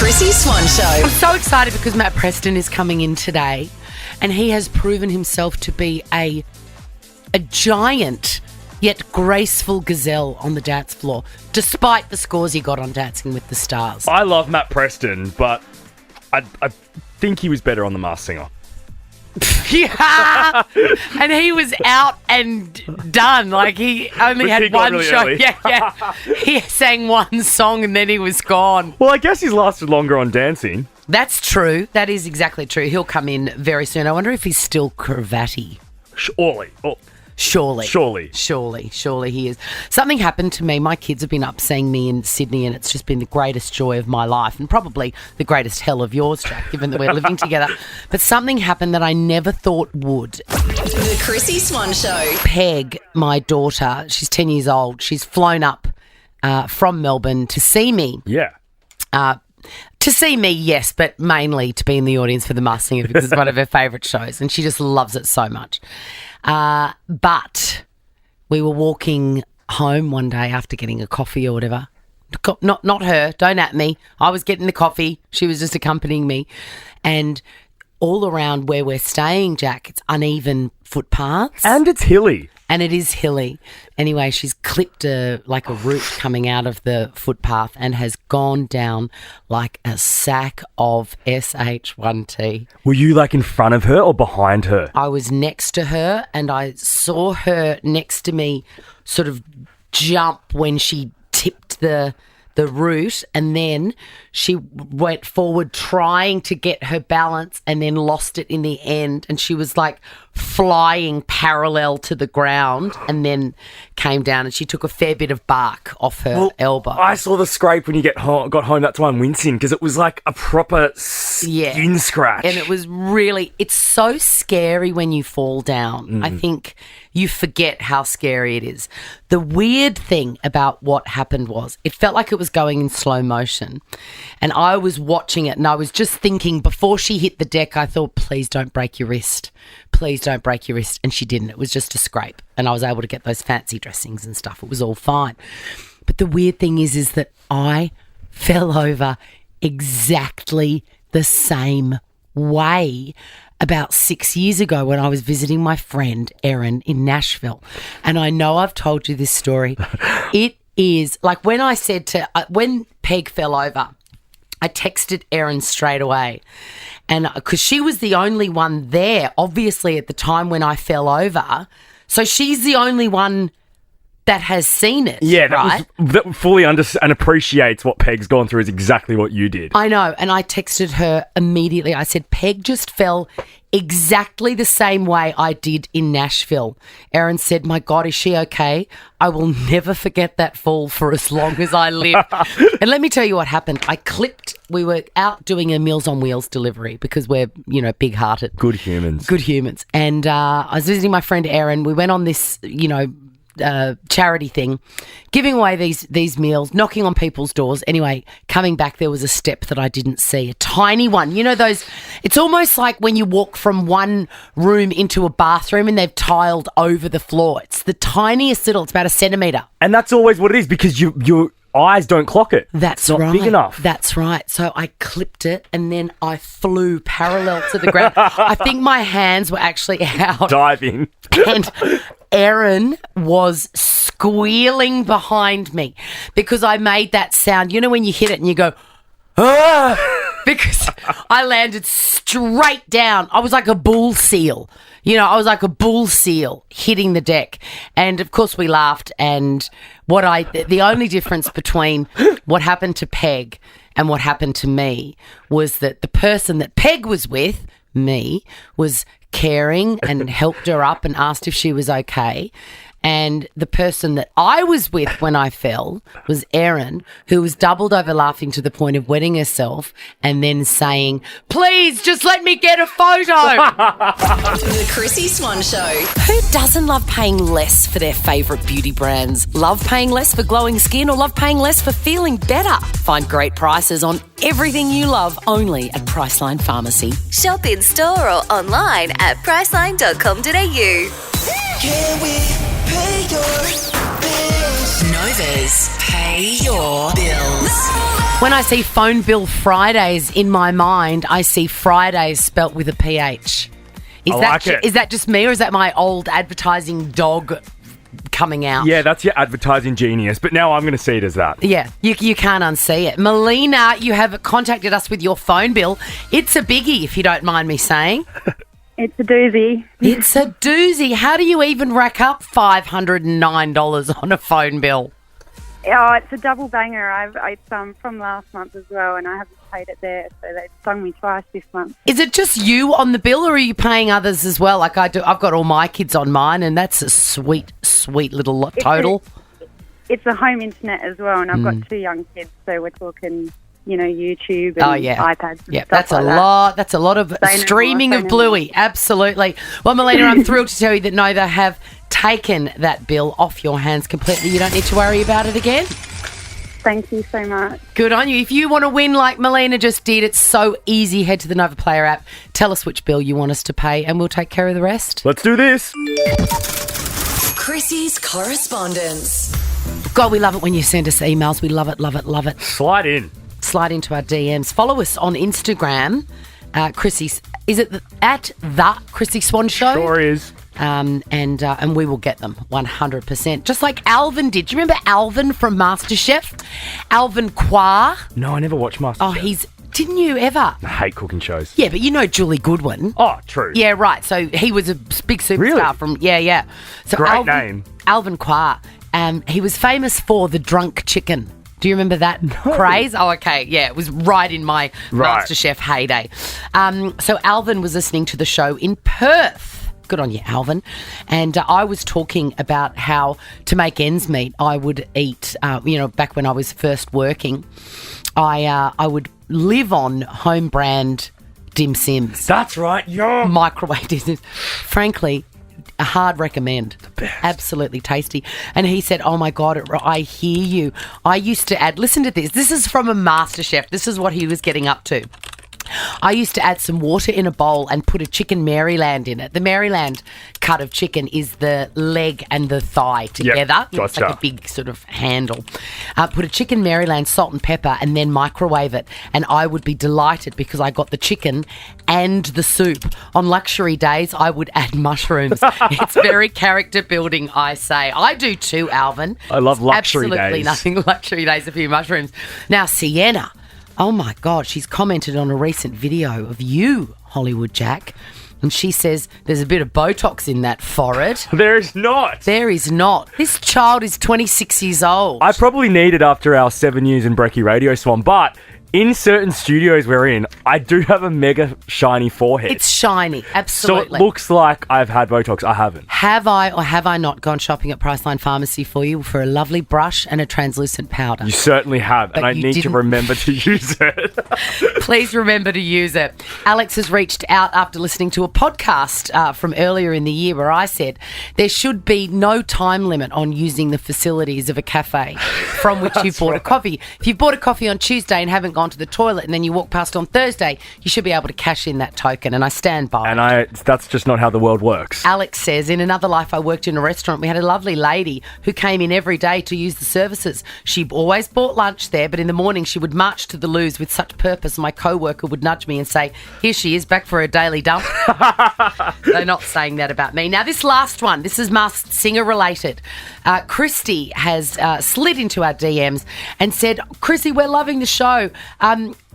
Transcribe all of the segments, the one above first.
Chrissie Swan Show. I'm so excited because Matt Preston is coming in today and he has proven himself to be a giant yet graceful gazelle on the dance floor, despite the scores he got on Dancing with the Stars. I love Matt Preston, but I think he was better on The Masked Singer. Yeah, and he was out and done. Like he only had one really show. early. Yeah. He sang one song and then he was gone. Well, I guess he's lasted longer on Dancing. That's true. That is exactly true. He'll come in very soon. I wonder if he's still cravatty. Surely. Oh, Surely he is. Something happened to me. My kids have been up seeing me in Sydney and it's just been the greatest joy of my life and probably the greatest hell of yours, Jack, given that we're living together. But something happened that I never thought would. The Chrissie Swan Show. Peg, my daughter, she's 10 years old. She's flown up from Melbourne to see me. yeah. To see me, yes, but mainly to be in the audience for The Masked Singer because it's one of her favourite shows and she just loves it so much. But we were walking home one day after getting a coffee or whatever. Not her, don't at me. I was getting the coffee. She was just accompanying me. And all around where we're staying, Jack, it's uneven footpaths. And it's hilly. And it is hilly. Anyway, she's clipped a root coming out of the footpath and has gone down like a sack of SH1T. Were you like in front of her or behind her? I was next to her and I saw her next to me sort of jump when she tipped the root, and then she went forward trying to get her balance and then lost it in the end, and she was like flying parallel to the ground and then came down and she took a fair bit of bark off her elbow. I saw the scrape when you got home. That's why I'm wincing, because it was like a proper skin scratch. And it was really, it's so scary when you fall down. I think you forget how scary it is. The weird thing about what happened was it felt like it was going in slow motion. And I was watching it and I was just thinking before she hit the deck, I thought, please don't break your wrist. Please don't break your wrist. And she didn't. It was just a scrape. And I was able to get those fancy dressings and stuff. It was all fine. But the weird thing is that I fell over exactly the same way about 6 years ago when I was visiting my friend Erin in Nashville. And I know I've told you this story. It is like when I said when Peg fell over, I texted Erin straight away. And because she was the only one there, obviously, at the time when I fell over. So she's the only one that has seen it. Yeah, right? that fully understands and appreciates what Peg's gone through is exactly what you did. I know. And I texted her immediately. I said, Peg just fell exactly the same way I did in Nashville. Erin said, my God, is she okay? I will never forget that fall for as long as I live. And let me tell you what happened. We were out doing a Meals on Wheels delivery because we're, big-hearted. Good humans. And I was visiting my friend Erin. We went on this, charity thing, giving away these meals, knocking on people's doors. Anyway, coming back, there was a step that I didn't see, a tiny one. You know those, it's almost like when you walk from one room into a bathroom and they've tiled over the floor. It's the tiniest little, it's about a centimetre. And that's always what it is because your eyes don't clock it. That's it's not big enough. That's right. So I clipped it and then I flew parallel to the ground. I think my hands were actually out. Diving. And Erin was squealing behind me because I made that sound. You know when you hit it and you go, ah, because I landed straight down. I was like a bull seal. I was like a bull seal hitting the deck. And, of course, we laughed. And the only difference between what happened to Peg and what happened to me was that the person that Peg was with, me, was caring and helped her up and asked if she was okay. And the person that I was with when I fell was Erin, who was doubled over laughing to the point of wetting herself and then saying, please, just let me get a photo. The Chrissie Swan Show. Who doesn't love paying less for their favourite beauty brands? Love paying less for glowing skin or love paying less for feeling better? Find great prices on everything you love only at Priceline Pharmacy. Shop in store or online at priceline.com.au. Can we pay your bills? Nova's Pay Your Bills. When I see phone bill Fridays in my mind, I see Fridays spelt with a PH. Is that just me, or is that my old advertising dog coming out? Yeah, that's your advertising genius. But now I'm going to see it as that. Yeah, you can't unsee it. Melina, you have contacted us with your phone bill. It's a biggie, if you don't mind me saying. It's a doozy. It's a doozy. How do you even rack up $509 on a phone bill? Oh, it's a double banger. It's from last month as well, and I haven't paid it there, so they've stung me twice this month. Is it just you on the bill, or are you paying others as well? Like I do, I've got all my kids on mine, and that's a sweet, sweet little total. It's a home internet as well, and I've got 2 young kids, so we're talking, YouTube and iPads. And yeah, stuff that's a like lot. That's a lot of streaming of Bluey. Absolutely. Well, Melina, I'm thrilled to tell you that Nova have taken that bill off your hands completely. You don't need to worry about it again. Thank you so much. Good on you. If you want to win like Melina just did, it's so easy. Head to the Nova Player app. Tell us which bill you want us to pay, and we'll take care of the rest. Let's do this. Chrissy's correspondence. God, we love it when you send us emails. We love it, love it, love it. Slide in. Slide into our DMs. Follow us on Instagram. Chrissy's, is it at the Chrissy Swan Show? Sure is. And we will get them 100%. Just like Alvin did. Do you remember Alvin from MasterChef? Alvin Kwa. No, I never watched MasterChef. Didn't you ever? I hate cooking shows. Yeah, but you know Julie Goodwin. Oh, true. Yeah, right. So he was a big superstar Really? from, yeah. So Great name. Alvin Kwa. He was famous for the drunk chicken. Do you remember that craze? Oh, okay. Yeah, it was right in my MasterChef heyday. So Alvin was listening to the show in Perth. Good on you, Alvin. And I was talking about how to make ends meet, I would eat, back when I was first working, I would live on home brand dim sims. That's right, yeah. Microwave dim sims. Frankly, a hard recommend. The best. Absolutely tasty. And he said, oh my God, I hear you. I used to add, listen to this. This is from a MasterChef. This is what he was getting up to. I used to add some water in a bowl and put a chicken Maryland in it. The Maryland cut of chicken is the leg and the thigh together. Yep, It's like a big sort of handle. Put a chicken Maryland, salt and pepper, and then microwave it. And I would be delighted because I got the chicken and the soup. On luxury days, I would add mushrooms. It's very character building, I say. I do too, Alvin. I love luxury Absolutely days. nothing luxury days, a few mushrooms. Now, Sienna. Oh, my God, she's commented on a recent video of you, Hollywood Jack, and she says there's a bit of Botox in that forehead. There's not. There is not. This child is 26 years old. I probably need it after our 7 years in Brekkie Radio Swan, but in certain studios we're in, I do have a mega shiny forehead. It's shiny, absolutely. So it looks like I've had Botox. I haven't. Have I or have I not gone shopping at Priceline Pharmacy for you for a lovely brush and a translucent powder? You certainly have, But and I you need to didn't. remember to use it. Please remember to use it. Alex has reached out after listening to a podcast from earlier in the year where I said there should be no time limit on using the facilities of a cafe from which you bought a coffee. If you've bought a coffee on Tuesday and haven't gone to the toilet and then you walk past on Thursday, you should be able to cash in that token, and I stand by it. And that's just not how the world works. Alex says, in another life I worked in a restaurant. We had a lovely lady who came in every day to use the services. She always bought lunch there, but in the morning she would march to the loos with such purpose my co-worker would nudge me and say, here she is, back for her daily dump. They're not saying that about me. Now, this last one, this is Masked Singer related. Christy has slid into our DMs and said, Chrissy, we're loving the show.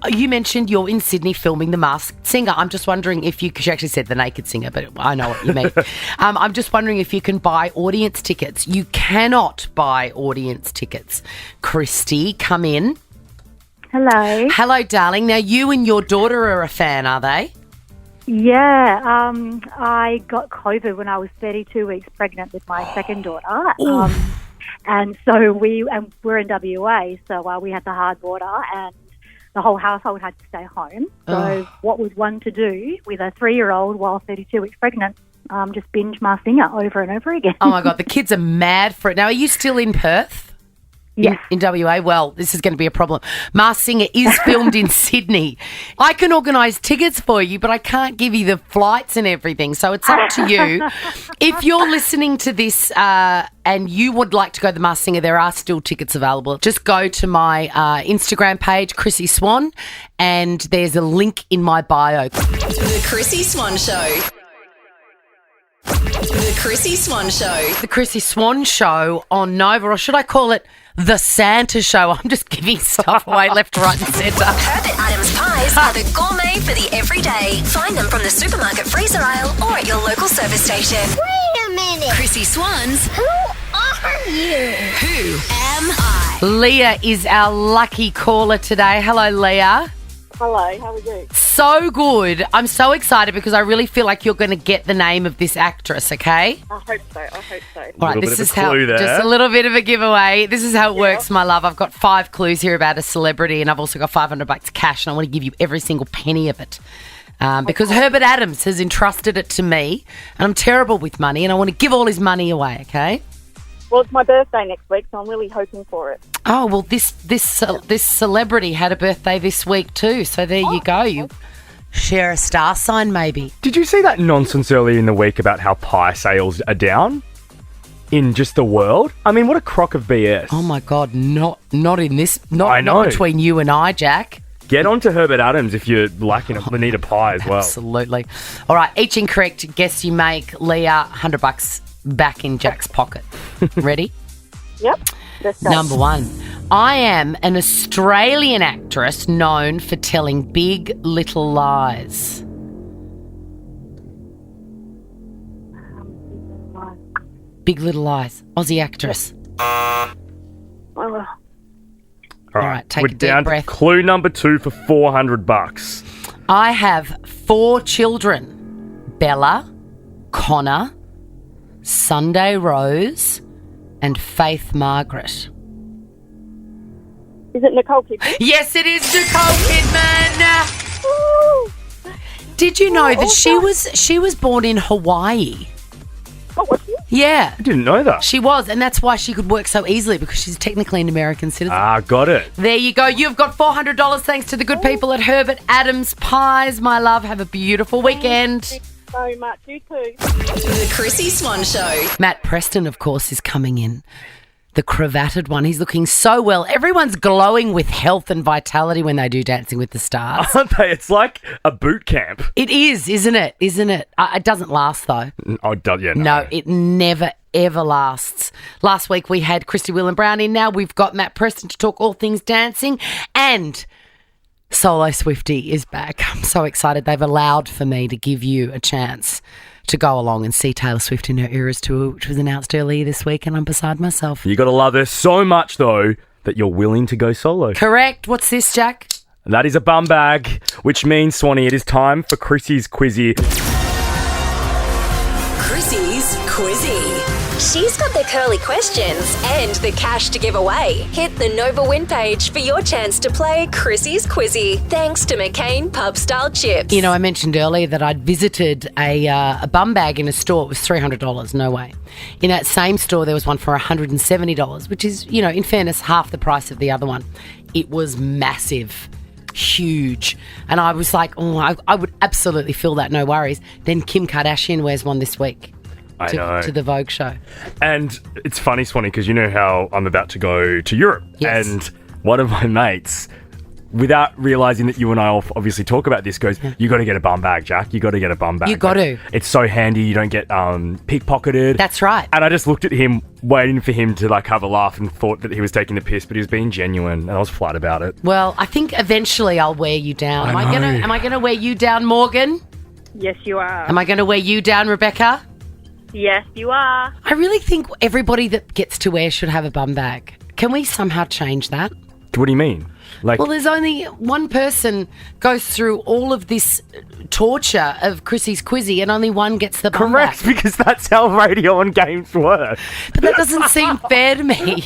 You mentioned you're in Sydney filming The Masked Singer. I'm just wondering if you... She actually said The Naked Singer, but I know what you mean. I'm just wondering if you can buy audience tickets. You cannot buy audience tickets. Christy, come in. Hello. Hello, darling. Now, you and your daughter are a fan, are they? Yeah, I got COVID when I was 32 weeks pregnant with my second daughter. And so we're in WA, so we had the hard border and the whole household had to stay home. So what was one to do with a 3-year-old while 32 weeks pregnant? Just binge Masked Singer over and over again. Oh, my God. The kids are mad for it. Now, are you still in Perth? Yes. In WA? Well, this is going to be a problem. Masked Singer is filmed in Sydney. I can organise tickets for you, but I can't give you the flights and everything. So it's up to you. If you're listening to this and you would like to go to the Masked Singer, there are still tickets available. Just go to my Instagram page, Chrissy Swan, and there's a link in my bio. The Chrissy Swan Show. The Chrissy Swan Show. The Chrissy Swan Show on Nova, or should I call it the Santa Show? I'm just giving stuff away left, right and centre. Herbert Adams pies are the gourmet for the everyday. Find them from the supermarket freezer aisle or at your local service station. Wait a minute. Chrissy Swans. Who are you? Who am I? Leah is our lucky caller today. Hello, Leah. Hello, how are you? So good. I'm so excited because I really feel like you're going to get the name of this actress, okay? I hope so. All right, Little this bit is of a how, clue there. just a little bit of a giveaway. This is how it works, my love. I've got 5 clues here about a celebrity, and I've also got $500 cash, and I want to give you every single penny of it. Because Herbert Adams has entrusted it to me, and I'm terrible with money, and I want to give all his money away, okay? Well, it's my birthday next week, so I'm really hoping for it. Oh, well, this celebrity had a birthday this week too, so there you go. You share a star sign, maybe. Did you see that nonsense earlier in the week about how pie sales are down in just the world? I mean, what a crock of BS. Oh my God, not in this, I not know. between you and I, Jack. Get on to Herbert Adams if you're lacking a need a pie as well. Absolutely. All right, each incorrect guess you make, Leah, $100 back in Jack's pocket. Ready? Yep. Let's go. Number 1. I am an Australian actress known for telling big little lies. Big Little Lies. Aussie actress. Oh, All right, take we're a deep down breath. to clue number 2 for $400. I have 4 children. Bella, Connor, Sunday Rose, and Faith Margaret. is it Nicole Kidman? Yes, it is Nicole Kidman. Did you know that she was born in Hawaii? Oh, was she? Yeah, I didn't know that. she was, and that's why she could work so easily because she's technically an American citizen. Got it. There you go. You've got $400 thanks to the good people at Herbert Adams Pies. My love, have a beautiful weekend. Thank you so much. You too. The Chrissy Swan Show. Matt Preston, of course, is coming in. The cravatted one. He's looking so well. Everyone's glowing with health and vitality when they do Dancing with the Stars. Aren't they? It's like a boot camp. It is, isn't it? Isn't it? It doesn't last, though. Oh, yeah, No, it never, ever lasts. Last week we had Christy Will and Brown in. Now we've got Matt Preston to talk all things dancing. And Solo Swifty is back. I'm so excited. They've allowed for me to give you a chance to go along and see Taylor Swift in her Eras tour, which was announced earlier this week, and I'm beside myself. You got to love her so much, though, that you're willing to go solo. Correct. What's this, Jack? That is a bum bag, which means, Swanee, it is time for Chrissy's Quizzy. Chrissy's Quizzy. She's got the curly questions and the cash to give away. Hit the Nova Win page for your chance to play Chrissy's Quizzy. Thanks to McCain Pub Style Chips. You know, I mentioned earlier that I'd visited a bum bag in a store. It was $300. No way. In that same store, there was one for $170, which is, you know, in fairness, half the price of the other one. It was massive. Huge. And I was like, oh, I would absolutely fill that, no worries. Then Kim Kardashian wears one this week. I know. To the Vogue show. And it's funny, Swanee, because you know how I'm about to go to Europe. Yes. And one of my mates, without realising that you and I obviously talk about this, goes, you got to get a bum bag, Jack. You got to get a bum bag. You got to. It's so handy. You don't get pickpocketed. That's right. And I just looked at him, waiting for him to like have a laugh, and thought that he was taking the piss, but he was being genuine, and I was flat about it. Well, I think eventually I'll wear you down. I know. Am I gonna wear you down, Morgan? Yes, you are. Am I gonna wear you down, Rebecca? Yes, you are. I really think everybody that gets to wear should have a bum bag. Can we somehow change that? What do you mean? Like, Well, there's only one person goes through all of this torture of Chrissy's Quizzy, and only one gets the bum correct, bag. because that's how radio and games work. But that doesn't seem fair to me.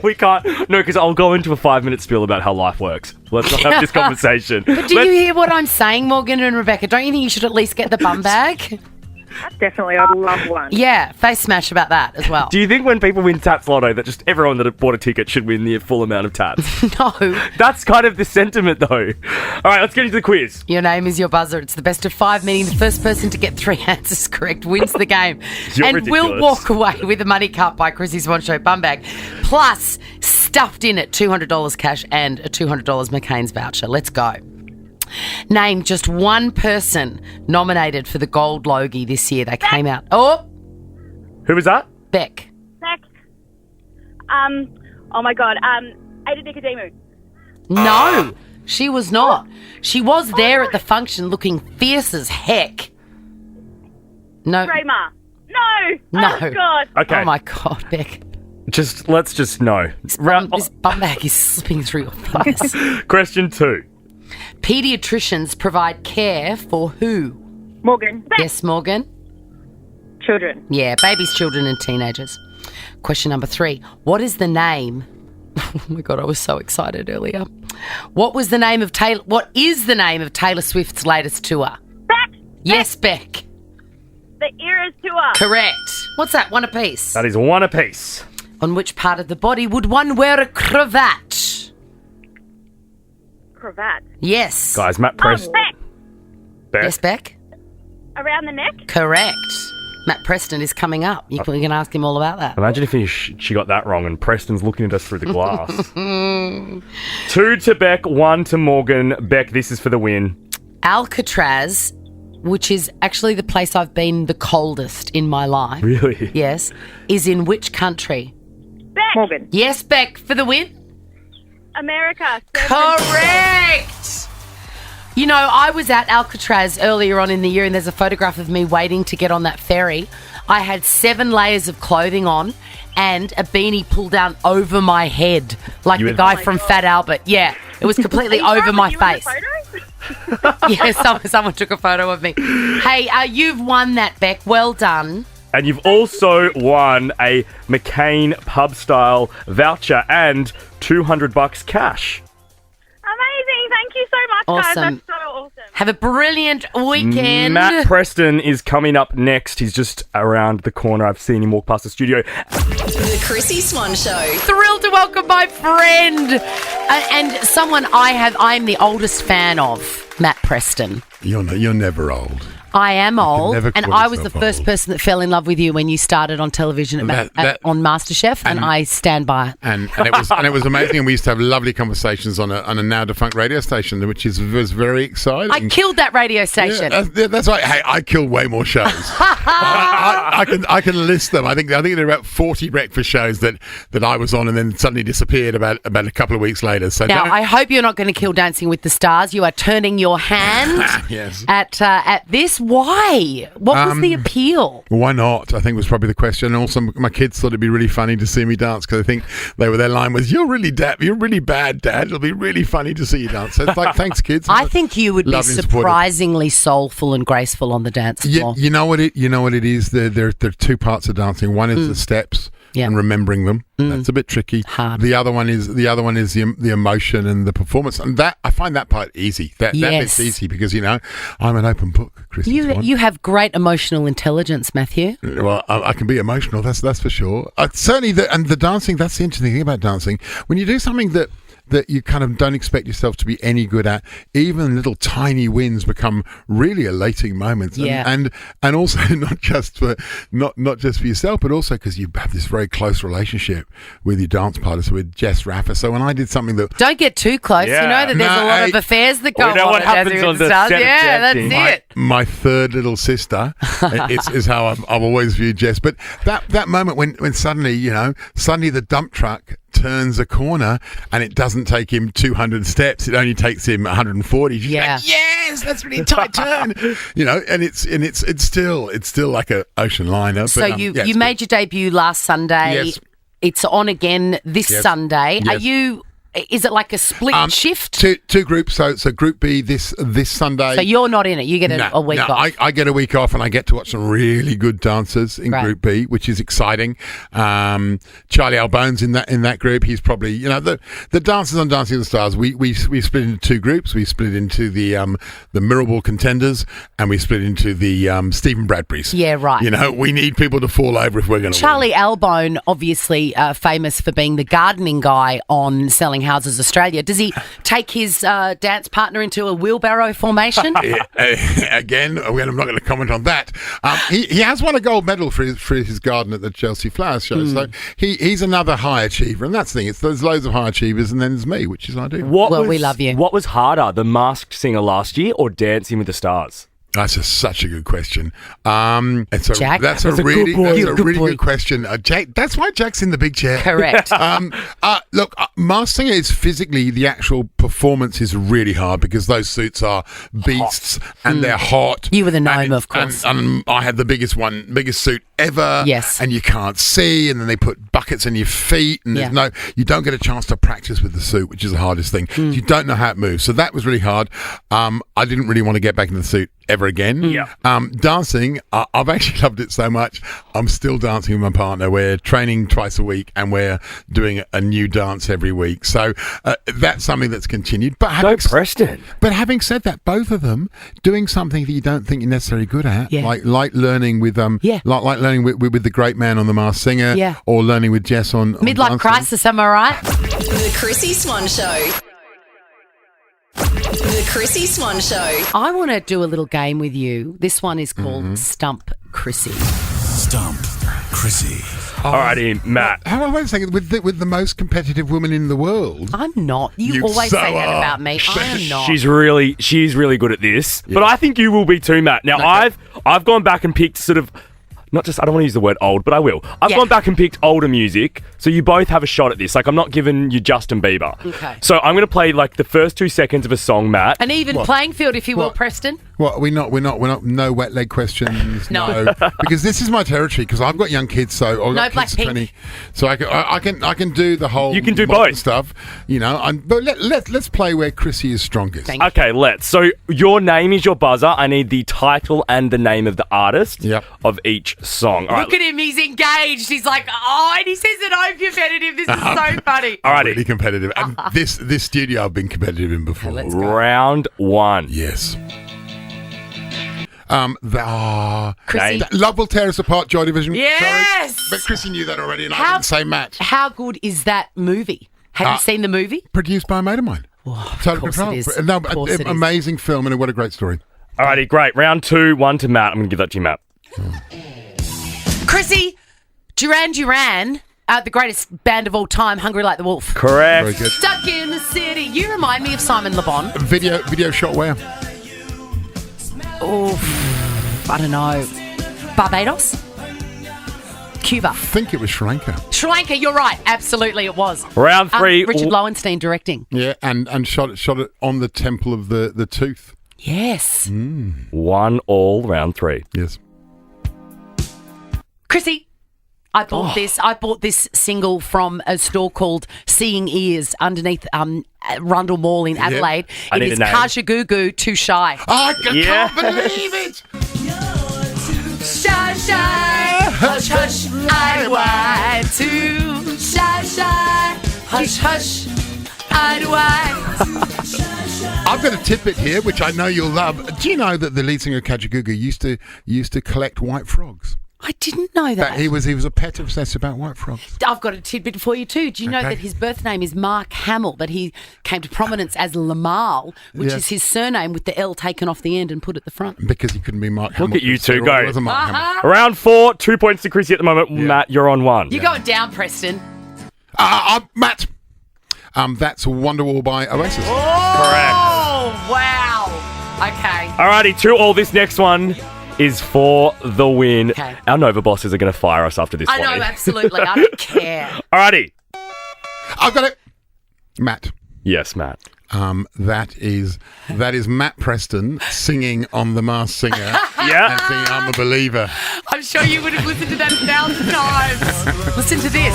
We can't. No, because I'll go into a 5-minute spiel about how life works. Let's not have this conversation. But do you hear what I'm saying, Morgan and Rebecca? Don't you think you should at least get the bum bag? Definitely, I'd love one. Yeah, face smash about that as well. Do you think when people win Tats Lotto that just everyone that bought a ticket should win the full amount of tats? No. That's kind of the sentiment, though. All right, let's get into the quiz. Your name is your buzzer. It's the best of 5, meaning the first person to get 3 answers correct wins the game. You're and ridiculous. we'll walk away with a money cup by Chrissy's One Show bum bag, plus stuffed in at $200 cash and a $200 McCain's voucher. Let's go. Name just one person nominated for the Gold Logie this year. They came out. Oh, Who was that? Beck. Beck. Oh my God. Ada Nicodemu. No, she was not. She was there at the function looking fierce as heck. No. Kramer. No. No. Oh God. Okay. Oh, my God, Beck. Let's just know. This bum bag is slipping through your fingers. Question 2. Pediatricians provide care for who? Morgan. Beck. Yes, Morgan? Children. Yeah, babies, children and teenagers. Question number 3. What is the name? Oh my God, I was so excited earlier. What is the name of Taylor Swift's latest tour? Beck. Yes, Beck. The Eras Tour. Correct. What's that? One apiece. That is 1 apiece. On which part of the body would one wear a cravat? Cravat. Yes. Guys, Matt Preston. Beck. Yes, Beck? Around the neck. Correct. Matt Preston is coming up. You can ask him all about that. Imagine if she got that wrong and Preston's looking at us through the glass. 2 to Beck, 1 to Morgan. Beck, this is for the win. Alcatraz, which is actually the place I've been the coldest in my life. Really? Yes. Is in which country? Beck. Morgan. Yes, Beck, for the win. America. Correct. You know, I was at Alcatraz earlier on in the year and there's a photograph of me waiting to get on that ferry. I had 7 layers of clothing on and a beanie pulled down over my head like the guy from Fat Albert. Yeah, it was completely over my face. Yeah, someone took a photo of me. Hey, you've won that, Beck. Well done. And you've also won a McCain pub-style voucher and $200 cash. Amazing. Thank you so much, guys. Awesome. That's so awesome. Have a brilliant weekend. Matt Preston is coming up next. He's just around the corner. I've seen him walk past the studio. The Chrissy Swan Show. Thrilled to welcome my friend and someone I'm the oldest fan of, Matt Preston. You're never old. I am old, never and call I was the yourself first old. person that fell in love with you when you started on television on MasterChef, and I stand by it. And it was amazing. And we used to have lovely conversations on a now defunct radio station, which was very exciting. I killed that radio station. Yeah, that's right. Hey, I killed way more shows. I can list them. I think there are about 40 breakfast shows that I was on, and then suddenly disappeared about a couple of weeks later. So now I hope you're not going to kill Dancing with the Stars. You are turning your hand yes. at this. Why? What was the appeal? Why not? I think was probably the question. And also, my kids thought it'd be really funny to see me dance because I think their line was, "You're really bad, Dad. It'll be really funny to see you dance." So it's like, thanks, kids. I think you would be Lovely and supportive. surprisingly soulful and graceful on the dance floor. You know what it is. There are 2 parts of dancing. One is the steps and remembering them. That's a bit tricky. Hard. The other one is the emotion and the performance, and that I find that part easy. That bit's easy because I'm an open book, Chris. You have great emotional intelligence, Matthew. Well, I can be emotional. That's for sure. Certainly, the dancing. That's the interesting thing about dancing. When you do something that you kind of don't expect yourself to be any good at, even little tiny wins become really elating moments. And also not just for yourself, but also because you have this very close relationship with your dance partners, with Jess Raffer. So when I did something that don't get too close. Yeah. You know that there's a lot of affairs that go We know on. what happens on the set of dancing. That's it. my third little sister is how I've always viewed Jess. But that moment when suddenly the dump truck turns a corner and it doesn't take him 200 steps, it only takes him 140. She's like, yes, that's a really tight turn. And it's still like an ocean liner. So but, you made your debut last Sunday. Yes. It's on again this Sunday. Yes. Are you is it like a split shift? Two groups. So Group B this Sunday. So you're not in it. You get a week off. I get a week off, and I get to watch some really good dancers in Group B, which is exciting. Charlie Albone's in that group. He's probably the dancers on Dancing with the Stars. We split into two groups. We split into the Mirrorball Contenders, and we split into the Stephen Bradburys. Yeah, right. We need people to fall over if we're going to. Charlie Albone, obviously famous for being the gardening guy on Selling Houses Australia. Does he take his dance partner into a wheelbarrow formation? Again, I'm not going to comment on that. He has won a gold medal for his garden at the Chelsea Flowers show, so he's another high achiever, and that's the thing. There's loads of high achievers, and then there's me, which is ideal. We love you. What was harder, The Masked Singer last year or Dancing with the Stars? That's such a good question. Jack? That's a really good question. Jack, that's why Jack's in the big chair. Correct. Look, Masked Singer is physically, the actual performance is really hard because those suits are beasts and they're hot. You were the gnome, of course. And I had the biggest suit ever. Yes. And you can't see, and then they put buckets in your feet, and you don't get a chance to practice with the suit, which is the hardest thing. You don't know how it moves. So that was really hard. I didn't really want to get back in the suit ever again. Dancing, I've actually loved it so much. I'm still dancing with my partner. We're training twice a week, and we're doing a new dance every week. So that's something that's continued. But Preston. But having said that, both of them doing something that you don't think you're necessarily good at, like learning with like learning with the great man on The Masked Singer, or learning with Jess on Midlife Crisis. Am I right? The Chrissie Swan Show. The Chrissie Swan Show. I want to do a little game with you. This one is called Stump Chrissie. Stump Chrissie. Alrighty, Matt. Wait a second. With the most competitive woman in the world. I'm not. You always say that about me. I am not. She's really good at this. Yeah. But I think you will be too, Matt. Now, I've gone back and picked sort of... I don't want to use the word old, but I will. I've gone back and picked older music, so you both have a shot at this. Like, I'm not giving you Justin Bieber. Okay. So I'm going to play, like, the first 2 seconds of a song, Matt. An even playing field, if you will, Preston. What, we're not, no wet leg questions, no. Because this is my territory, because I've got young kids, so I've got kids 20, so I can do the whole. You can do both stuff, but let's play where Chrissie is strongest. Okay, let's. So your name is your buzzer. I need the title and the name of the artist of each song. All right. Look at him, he's engaged. He's like, and he says that I'm competitive. This is so funny. All right, really competitive. And this studio I've been competitive in before. Okay, let's go. Round 1. Yes. Chrissie. Love Will Tear Us Apart, Joy Division. Yes! Sorry, but Chrissie knew that already, and I didn't say Matt. How good is that movie? Have you seen the movie? Produced by a mate of mine. Oh, of course it is. Amazing film, and what a great story. Alrighty, great. Round 2, 1 to Matt. I'm going to give that to you, Matt. Chrissie, Duran Duran, the greatest band of all time, Hungry Like the Wolf. Correct. Very good. Stuck in the City. You remind me of Simon Le Bon. Video shot where? Oh, I don't know. Barbados? Cuba? I think it was Sri Lanka. Sri Lanka, you're right. Absolutely, it was. Round 3. Richard Lowenstein directing. Yeah, and shot it on the Temple of the Tooth. Yes. 1 all, round 3. Yes. Chrissie, I bought this single from a store called Seeing Ears underneath Rundle Mall in Adelaide. I It is Kajagoogoo, Too Shy. I can't believe it! Shy, shy, hush, hush, I'd wide. Too shy, shy, hush, hush, I'd wide. I've got a tidbit here, which I know you'll love. Do you know that the lead singer of Kajagoogoo used to collect white frogs? I didn't know that. He was a pet obsessed about white frogs. I've got a tidbit for you too. Do you know that his birth name is Mark Hamill, but he came to prominence as Lamal, which is his surname with the L taken off the end and put at the front? Because he couldn't be Mark Hamill. Look at you two, go. Round 4, 2 points to Chrissie at the moment. Yeah. Matt, you're on 1. You're going down, Preston. Matt. That's Wonderwall by Oasis. Correct. Oh, wow. Okay. Alrighty, 2 all. This next one is for the win. Okay. Our Nova bosses are going to fire us after this one. I know, absolutely. I don't care. Alrighty. I've got it. Matt. Yes, Matt. That is Matt Preston singing on The Masked Singer. Yeah. And singing I'm a Believer. I'm sure you would have listened to that 1,000 times. Listen to this.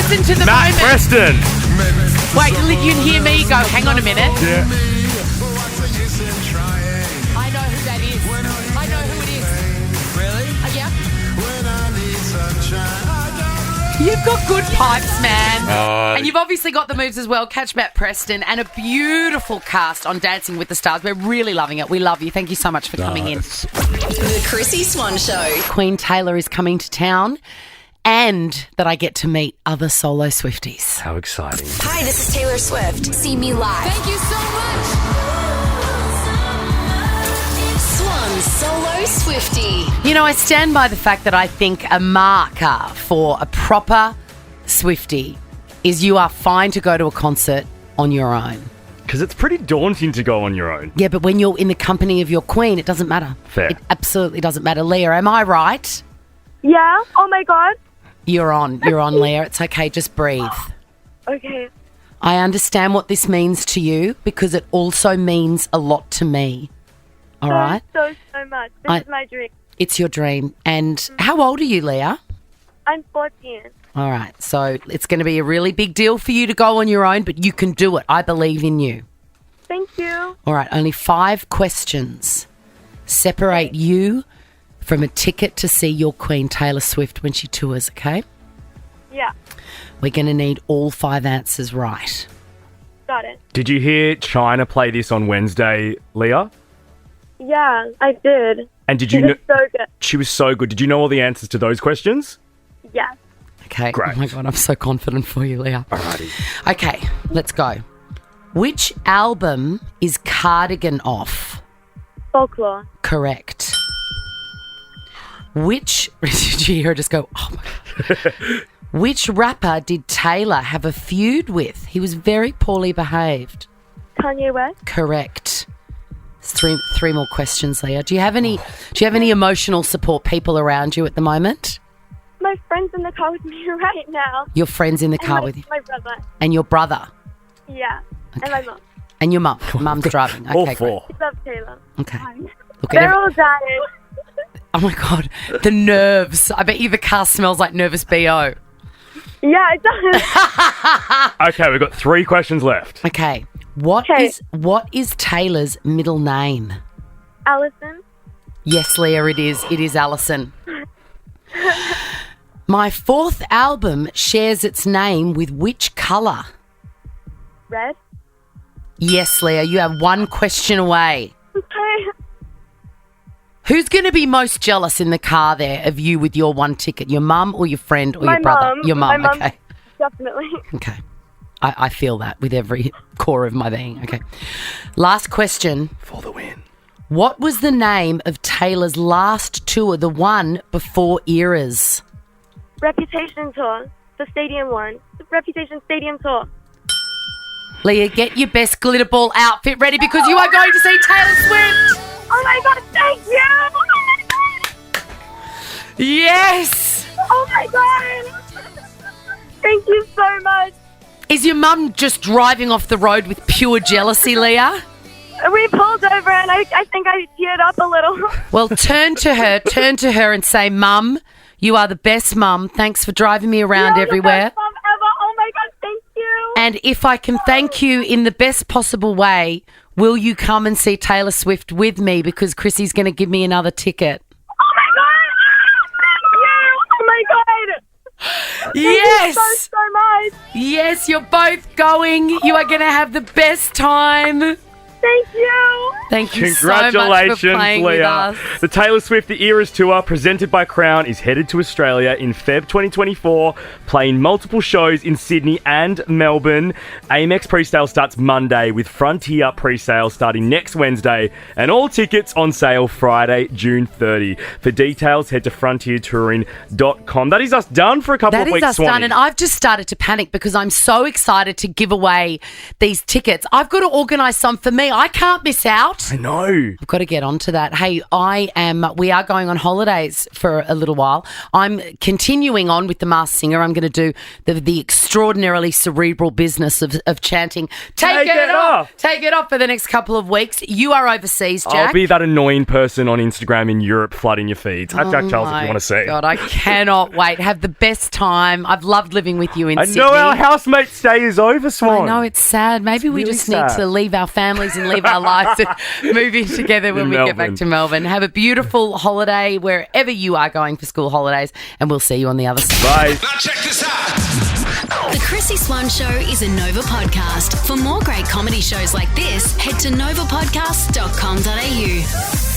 Listen to the Matt moment. Preston. Wait, you can hear me go, hang on a minute. Yeah. I know who that is. I know who it is. Really? Yeah. You've got good pipes, man. And you've obviously got the moves as well. Catch Matt Preston and a beautiful cast on Dancing with the Stars. We're really loving it. We love you. Thank you so much for coming in. The Chrissy Swan Show. Queen Taylor is coming to town and that I get to meet other solo Swifties. How exciting. Hi, this is Taylor Swift. See me live. Thank you so much. Swan Solo Swiftie. You know, I stand by the fact that I think a marker for a proper Swiftie is you are fine to go to a concert on your own. Because it's pretty daunting to go on your own. Yeah, but when you're in the company of your queen, it doesn't matter. Fair. It absolutely doesn't matter. Leah, am I right? Yeah. Oh my God. You're on, Leah. It's okay, just breathe. Okay. I understand what this means to you because it also means a lot to me. All right? So much. This is my dream. It's your dream. And how old are you, Leah? I'm 14. All right. So it's going to be a really big deal for you to go on your own, but you can do it. I believe in you. Thank you. All right. Only 5 questions separate you from a ticket to see your queen, Taylor Swift, when she tours, okay? Yeah. We're going to need all 5 answers right. Got it. Did you hear China play this on Wednesday, Leah? Yeah, I did. And did you She know was so good. she was so good? Did you know all the answers to those questions? Yes. Okay. Great. Oh, my God. I'm so confident for you, Leah. Alrighty. Okay. Let's go. Which album is Cardigan off? Folklore. Correct. Which, did you hear her just go, oh my God. Which rapper did Taylor have a feud with? He was very poorly behaved. Kanye West. Correct. Three more questions, Leah. Do you have any emotional support people around you at the moment? My friend's in the car with me right now. Your friend's in the car And with you. my brother. And your brother. Yeah. Okay. And my mom. And your mum. Mum's driving. Okay, All great. 4. She loves Taylor. Okay. Look at They're all dying. Oh my God, the nerves. I bet you the car smells like nervous BO. Yeah, it does. Okay, we've got 3 questions left. Okay. What is Taylor's middle name? Allison. Yes, Leah, it is. It is Alison. My 4th album shares its name with which colour? Red. Yes, Leah, you have 1 question away. Okay. Who's going to be most jealous in the car there of you with your 1 ticket? Your mum or your friend or My your brother? mum. Your mum, My mum, okay. Definitely. Okay. I feel that with every core of my being. Okay. Last question. For the win. What was the name of Taylor's last tour, the one before Eras? Reputation tour. The stadium one. The Reputation Stadium tour. Leah, get your best glitter ball outfit ready because you are going to see Taylor Swift. Oh my God, thank you! Oh my God! Yes. Oh my God! Thank you so much. Is your mum just driving off the road with pure jealousy, Leah? We pulled over and I think I teared up a little. Well, turn to her and say, Mum, you are the best mum. Thanks for driving me around You're everywhere. the best mom ever. Oh my God, thank you. And if I can thank you in the best possible way, will you come and see Taylor Swift with me because Chrissy's going to give me another ticket? Oh my God! Thank you! Oh my God! Yes! Thank you so much. Yes, you're both going. You are going to have the best time. Thank you. Thank you so much Congratulations, for playing with Leah. us. The Taylor Swift The Eras Tour, presented by Crown, is headed to Australia in Feb 2024, playing multiple shows in Sydney and Melbourne. Amex pre-sale starts Monday, with Frontier pre-sale starting next Wednesday, and all tickets on sale Friday, June 30. For details, head to frontiertouring.com. That is us done for a couple That of is weeks, us Swanee. done, and I've just started to panic because I'm so excited to give away these tickets. I've got to organise some for me. I can't miss out. I know. I've got to get onto that. Hey, we are going on holidays for a little while. I'm continuing on with The Masked Singer. I'm going to do the extraordinarily cerebral business of chanting, take it off. Take it off for the next couple of weeks. You are overseas, Jack. I'll be that annoying person on Instagram in Europe flooding your feeds. At Jack Charles if you want to see. God, I cannot wait. Have the best time. I've loved living with you in Sydney. I know our housemate stay is over, Swan. I know, it's sad. Maybe we just need to leave our families and leave our lives and move in together when we get back to Melbourne. Have a beautiful holiday wherever you are going for school holidays, and we'll see you on the other side. Bye. Now check this out. The Chrissy Swan Show is a Nova podcast. For more great comedy shows like this, head to novapodcasts.com.au.